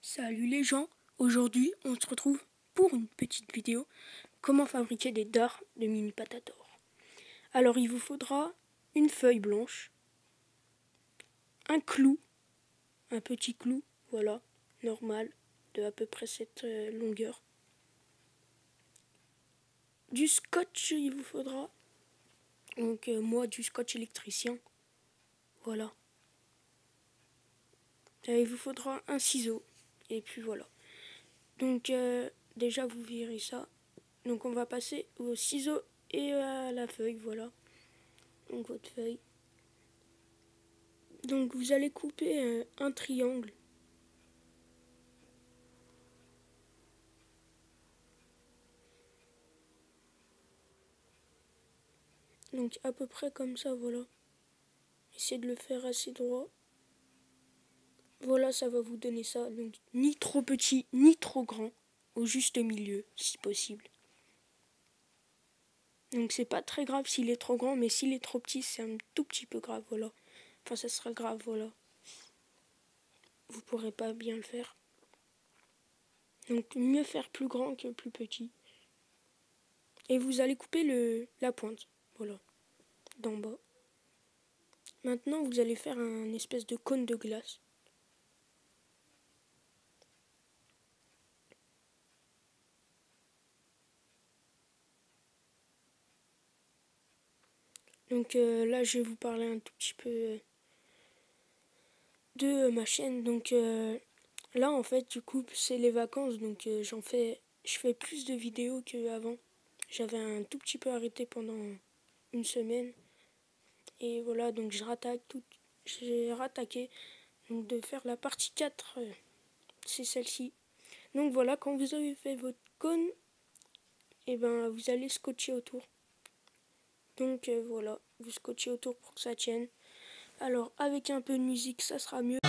Salut les gens, aujourd'hui on se retrouve pour une petite vidéo comment fabriquer des dards de mini patator. Alors il vous faudra une feuille blanche, un clou, un petit clou, voilà, normal, de à peu près cette longueur. Du scotch il vous faudra, donc moi du scotch électricien, voilà. Et il vous faudra un ciseau. Et puis voilà. Donc déjà vous verrez ça. Donc on va passer au ciseau et à la feuille, voilà. Donc votre feuille. Donc vous allez couper un triangle. Donc à peu près comme ça, voilà. Essayez de le faire assez droit. Voilà, ça va vous donner ça. Donc ni trop petit, ni trop grand. Au juste milieu, si possible. Donc c'est pas très grave s'il est trop grand, mais s'il est trop petit, c'est un tout petit peu grave, voilà. Enfin, ça sera grave, voilà. Vous pourrez pas bien le faire. Donc mieux faire plus grand que plus petit. Et vous allez couper la pointe, voilà, d'en bas. Maintenant, vous allez faire un espèce de cône de glace. Donc là, je vais vous parler un tout petit peu de ma chaîne. Donc là, en fait, du coup, c'est les vacances. Donc je fais plus de vidéos qu'avant. J'avais un tout petit peu arrêté pendant une semaine. Et voilà, donc j'ai rattaqué donc de faire la partie 4. C'est celle-ci. Donc voilà, quand vous avez fait votre cône, et ben vous allez scotcher autour. Donc voilà, vous scotchez autour pour que ça tienne. Alors avec un peu de musique, ça sera mieux.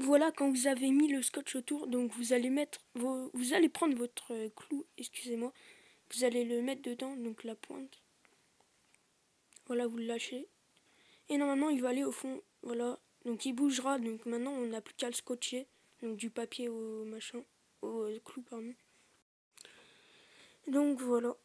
Voilà, quand vous avez mis le scotch autour, donc vous allez prendre votre clou, excusez-moi, vous allez le mettre dedans, donc la pointe. Voilà, vous le lâchez. Et normalement, il va aller au fond, voilà. Donc il bougera, donc maintenant on n'a plus qu'à le scotcher, donc du papier au machin, au clou, pardon. Donc voilà.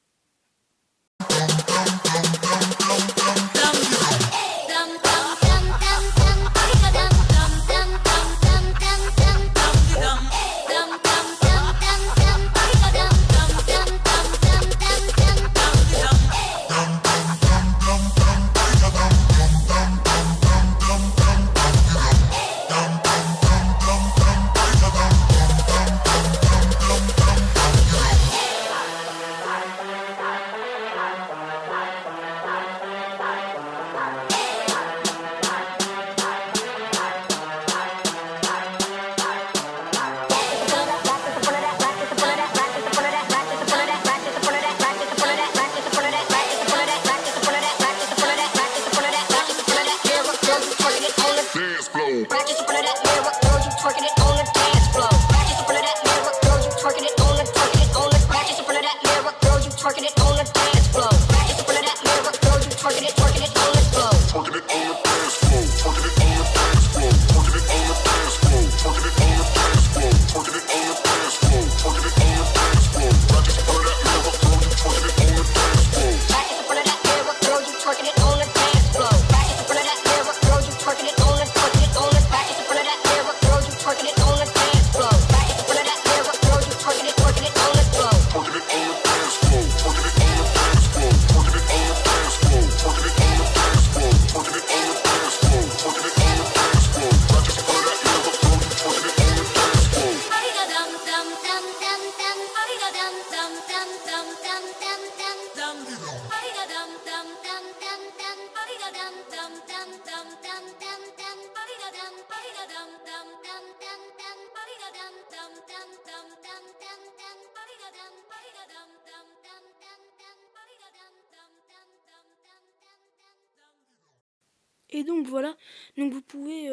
Et donc voilà, donc vous pouvez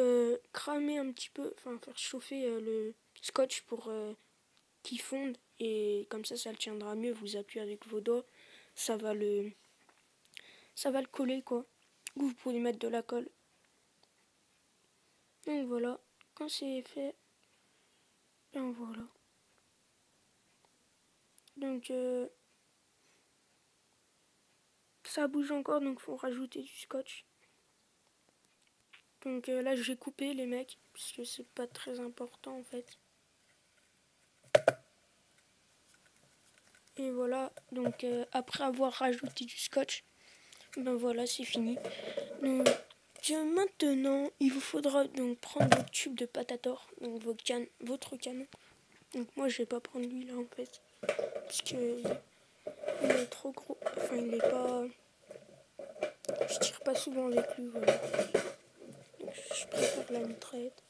cramer un petit peu, enfin faire chauffer le scotch pour qu'il fonde et comme ça le tiendra mieux. Vous appuyez avec vos doigts, ça va le coller quoi. Ou vous pouvez mettre de la colle. Donc voilà, quand c'est fait, ben voilà. Donc ça bouge encore, donc faut rajouter du scotch. Donc là j'ai coupé les mecs, puisque c'est pas très important en fait. Et voilà, donc après avoir rajouté du scotch, ben voilà, c'est fini. Donc maintenant, il vous faudra donc prendre votre tube de patator, donc votre canon. Donc moi je vais pas prendre lui là en fait, parce que il est trop gros, enfin il est pas... Je tire pas souvent avec lui, voilà. Donc, je préfère la mitraillette,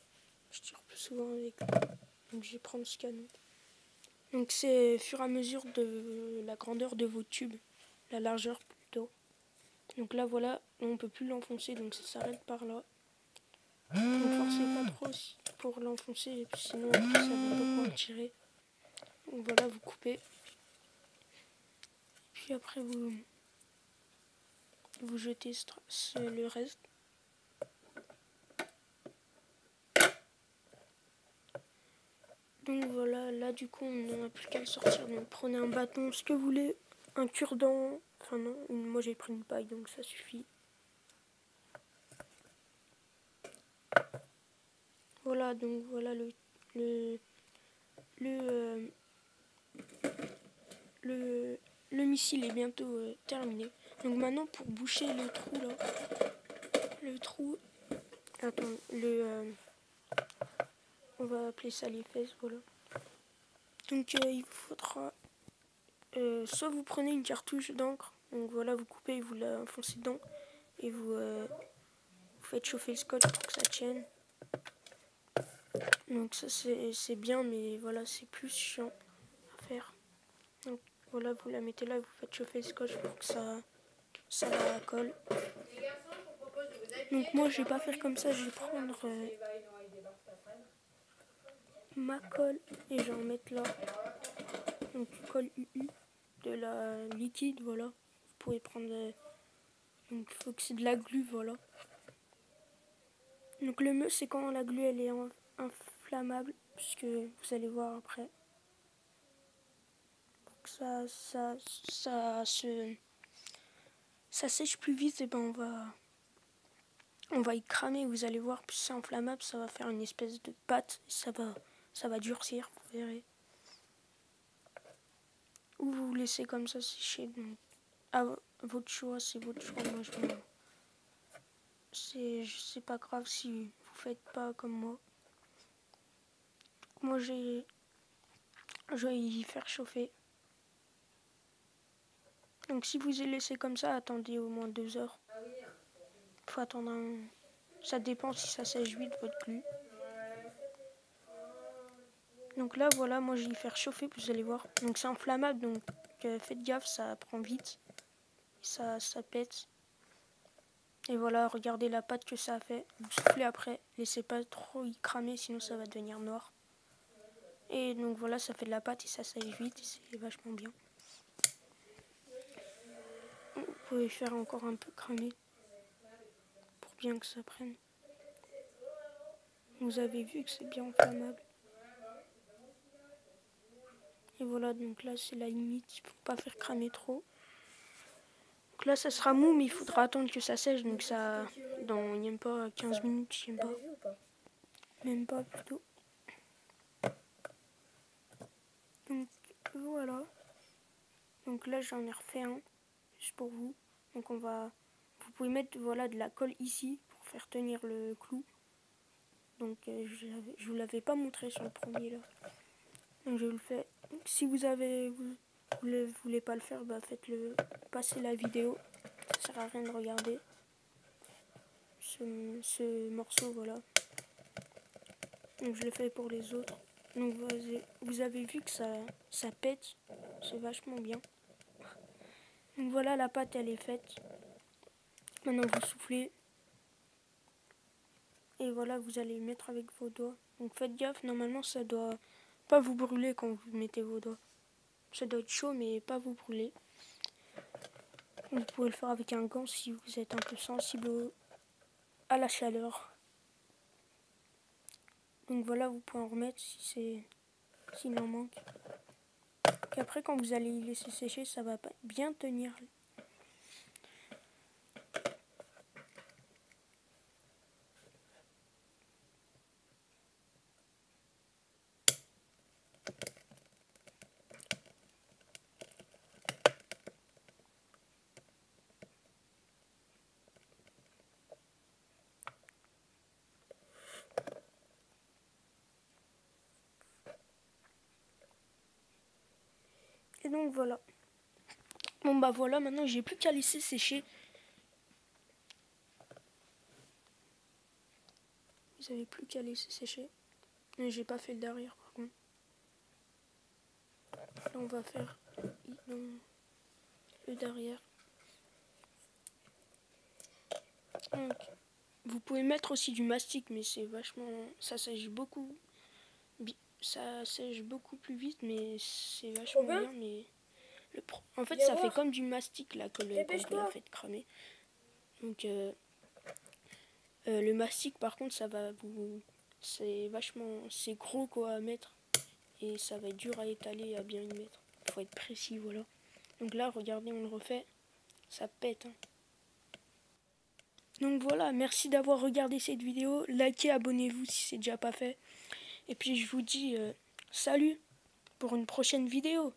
je tire plus souvent avec lui. Donc je vais prendre ce canon. Donc c'est au fur et à mesure de la grandeur de vos tubes, la largeur plutôt. Donc là voilà, on peut plus l'enfoncer, donc ça s'arrête par là. Donc forcez pas trop pour l'enfoncer, sinon après, ça va pas pouvoir tirer. Donc voilà, vous coupez. Puis après vous jetez le reste. Donc voilà, là du coup on n'a plus qu'à le sortir. Donc prenez un bâton, ce que vous voulez, un cure-dent. Enfin non, moi j'ai pris une paille donc ça suffit. Voilà, donc voilà le, le missile est bientôt terminé. Donc maintenant pour boucher le trou là, attends, on va appeler ça les fesses, voilà. Donc il vous faudra, soit vous prenez une cartouche d'encre, donc voilà, vous coupez, vous la foncez dedans, et vous faites chauffer le scotch pour que ça tienne. Donc ça c'est bien, mais voilà, c'est plus chiant à faire. Donc voilà, vous la mettez là, et vous faites chauffer le scotch pour que ça la colle. Donc moi je vais pas faire comme ça, je vais prendre ma colle et je vais en mettre là. Donc colle UU de la liquide, voilà. Vous pouvez prendre donc il faut que c'est de la glu, voilà. Donc le mieux c'est quand la glu elle est inflammable, puisque vous allez voir après. Pour que ça sèche plus vite, et ben on va y cramer, vous allez voir, plus c'est inflammable, ça va faire une espèce de pâte, et ça va durcir, vous verrez. Ou vous laissez comme ça sécher, donc à votre choix, c'est votre choix. Moi c'est pas grave si vous faites pas comme moi. Moi je vais y faire chauffer. Donc si vous y laissez comme ça, attendez au moins 2 heures. Faut attendre ça dépend si ça sèche vite votre glu. Donc là voilà, moi je vais y faire chauffer, vous allez voir. Donc c'est inflammable, donc faites gaffe, ça prend vite. Ça pète. Et voilà, regardez la pâte que ça a fait. Vous soufflez après, laissez pas trop y cramer, sinon ça va devenir noir. Et donc voilà, ça fait de la pâte et ça sèche vite, c'est vachement bien. Vous pouvez faire encore un peu cramer pour bien que ça prenne. Vous avez vu que c'est bien inflammable. Et voilà, donc là c'est la limite, il ne faut pas faire cramer trop. Donc là ça sera mou, mais il faudra attendre que ça sèche, donc ça, dans même pas 15 minutes, je sais pas. Même pas plutôt. Donc voilà. Donc là j'en ai refait un, juste pour vous. Donc vous pouvez mettre voilà, de la colle ici pour faire tenir le clou. Donc je vous l'avais pas montré sur le premier là. Donc je le fais. Donc, si vous voulez pas le faire, bah faites-le. Passez la vidéo. Ça sert à rien de regarder ce morceau, voilà. Donc je le fais pour les autres. Donc vous avez vu que ça pète, c'est vachement bien. Donc voilà, la pâte elle est faite. Maintenant vous soufflez. Et voilà, vous allez mettre avec vos doigts. Donc faites gaffe, normalement ça doit pas vous brûler quand vous mettez vos doigts. Ça doit être chaud mais pas vous brûler. Vous pouvez le faire avec un gant si vous êtes un peu sensible à la chaleur. Donc voilà, vous pouvez en remettre s'il en manque. Et après quand vous allez y laisser sécher, ça va bien tenir. Et donc voilà. Bon bah voilà, maintenant j'ai plus qu'à laisser sécher. Vous avez plus qu'à laisser sécher. Mais j'ai pas fait le derrière par contre. Là on va faire le derrière. Donc, vous pouvez mettre aussi du mastic, mais c'est vachement... Ça sèche beaucoup. Ça sèche beaucoup plus vite, mais c'est vachement bien. Mais en fait, ça fait comme du mastic là quand vous la faites cramer. Donc le mastic, par contre, ça va vous... C'est gros quoi à mettre. Et ça va être dur à étaler et à bien y mettre. Faut être précis, voilà. Donc là, regardez, on le refait. Ça pète. Hein. Donc voilà, merci d'avoir regardé cette vidéo. Likez, abonnez-vous si c'est déjà pas fait. Et puis je vous dis salut pour une prochaine vidéo.